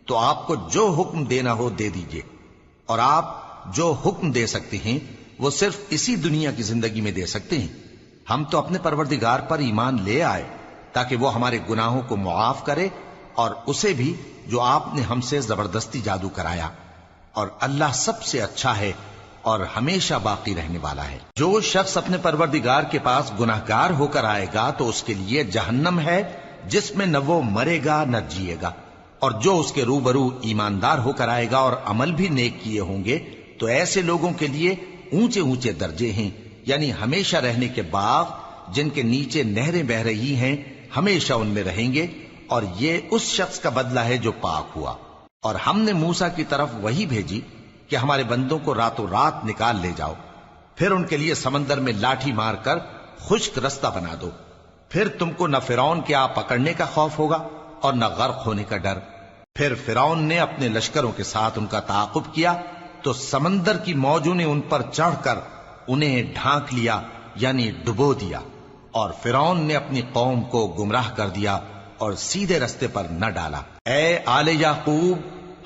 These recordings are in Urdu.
تو آپ کو جو حکم دینا ہو دے دیجئے، اور آپ جو حکم دے سکتے ہیں وہ صرف اسی دنیا کی زندگی میں دے سکتے ہیں۔ ہم تو اپنے پروردگار پر ایمان لے آئے تاکہ وہ ہمارے گناہوں کو معاف کرے، اور اسے بھی جو آپ نے ہم سے زبردستی جادو کرایا، اور اللہ سب سے اچھا ہے اور ہمیشہ باقی رہنے والا ہے۔ جو شخص اپنے پروردگار کے پاس گناہگار ہو کر آئے گا تو اس کے لیے جہنم ہے جس میں نہ وہ مرے گا نہ جیے گا، اور جو اس کے روبرو ایماندار ہو کر آئے گا اور عمل بھی نیک کیے ہوں گے تو ایسے لوگوں کے لیے اونچے اونچے درجے ہیں، یعنی ہمیشہ رہنے کے باغ جن کے نیچے نہریں بہ رہی ہیں، ہمیشہ ان میں رہیں گے، اور یہ اس شخص کا بدلہ ہے جو پاک ہوا۔ اور ہم نے موسیٰ کی طرف وہی بھیجی کہ ہمارے بندوں کو راتوں رات نکال لے جاؤ، پھر ان کے لیے سمندر میں لاٹھی مار کر خشک رستہ بنا دو، پھر تم کو نہ فرعون کے آ پکڑنے کا خوف ہوگا اور نہ غرق ہونے کا ڈر۔ پھر فرعون نے اپنے لشکروں کے ساتھ ان کا تعاقب کیا تو سمندر کی موجوں نے ان پر چڑھ کر انہیں ڈھانک لیا، یعنی ڈبو دیا، اور فرعون نے اپنی قوم کو گمراہ کر دیا اور سیدھے رستے پر نہ ڈالا۔ اے آل یعقوب،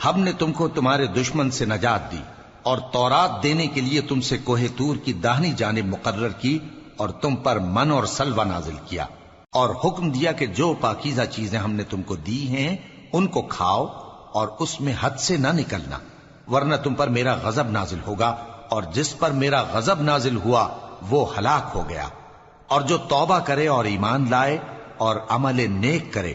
ہم نے تم کو تمہارے دشمن سے نجات دی اور تورات دینے کے لیے تم سے کوہ طور کی داہنی جانب مقرر کی، اور تم پر من اور سلوہ نازل کیا، اور حکم دیا کہ جو پاکیزہ چیزیں ہم نے تم کو دی ہیں ان کو کھاؤ اور اس میں حد سے نہ نکلنا، ورنہ تم پر میرا غضب نازل ہوگا، اور جس پر میرا غضب نازل ہوا وہ ہلاک ہو گیا۔ اور جو توبہ کرے اور ایمان لائے اور عمل نیک کرے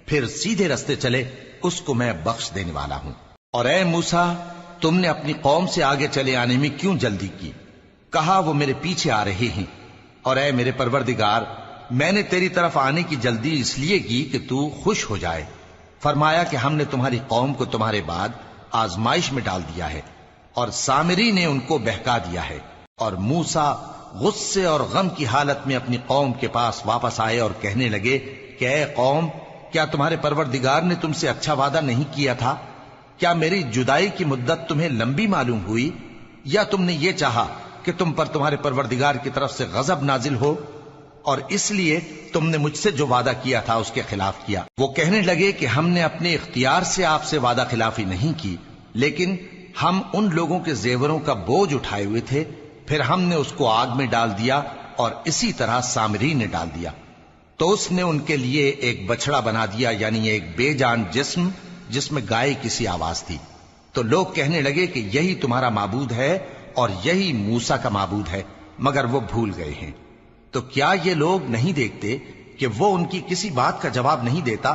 پھر سیدھے رستے چلے، اس کو میں بخش دینے والا ہوں۔ اور اے موسیٰ، تم نے اپنی قوم سے آگے چلے آنے میں کیوں جلدی کی؟ کہا وہ میرے پیچھے آ رہے ہیں۔ اور اے میرے پروردگار، میں نے تیری طرف آنے کی جلدی اس لیے کی کہ تو خوش ہو جائے۔ فرمایا کہ ہم نے تمہاری قوم کو تمہارے بعد آزمائش میں ڈال دیا ہے، اور سامری نے ان کو بہکا دیا ہے۔ اور موسیٰ غصے اور غم کی حالت میں اپنی قوم کے پاس واپس آئے اور کہنے لگے کہ اے قوم، کیا تمہارے پروردگار نے تم سے اچھا وعدہ نہیں کیا تھا؟ کیا میری جدائی کی مدت تمہیں لمبی معلوم ہوئی، یا تم نے یہ چاہا کہ تم پر تمہارے پروردگار کی طرف سے غضب نازل ہو، اور اس لیے تم نے مجھ سے جو وعدہ کیا تھا اس کے خلاف کیا؟ وہ کہنے لگے کہ ہم نے اپنے اختیار سے آپ سے وعدہ خلافی نہیں کی، لیکن ہم ان لوگوں کے زیوروں کا بوجھ اٹھائے ہوئے تھے، پھر ہم نے اس کو آگ میں ڈال دیا، اور اسی طرح سامری نے ڈال دیا۔ تو اس نے ان کے لیے ایک بچڑا بنا دیا، یعنی ایک بے جان جسم جس میں گائے کسی آواز تھی۔ تو لوگ کہنے لگے کہ یہی تمہارا معبود ہے اور یہی موسیٰ کا معبود ہے، مگر وہ بھول گئے ہیں۔ تو کیا یہ لوگ نہیں دیکھتے کہ وہ ان کی کسی بات کا جواب نہیں دیتا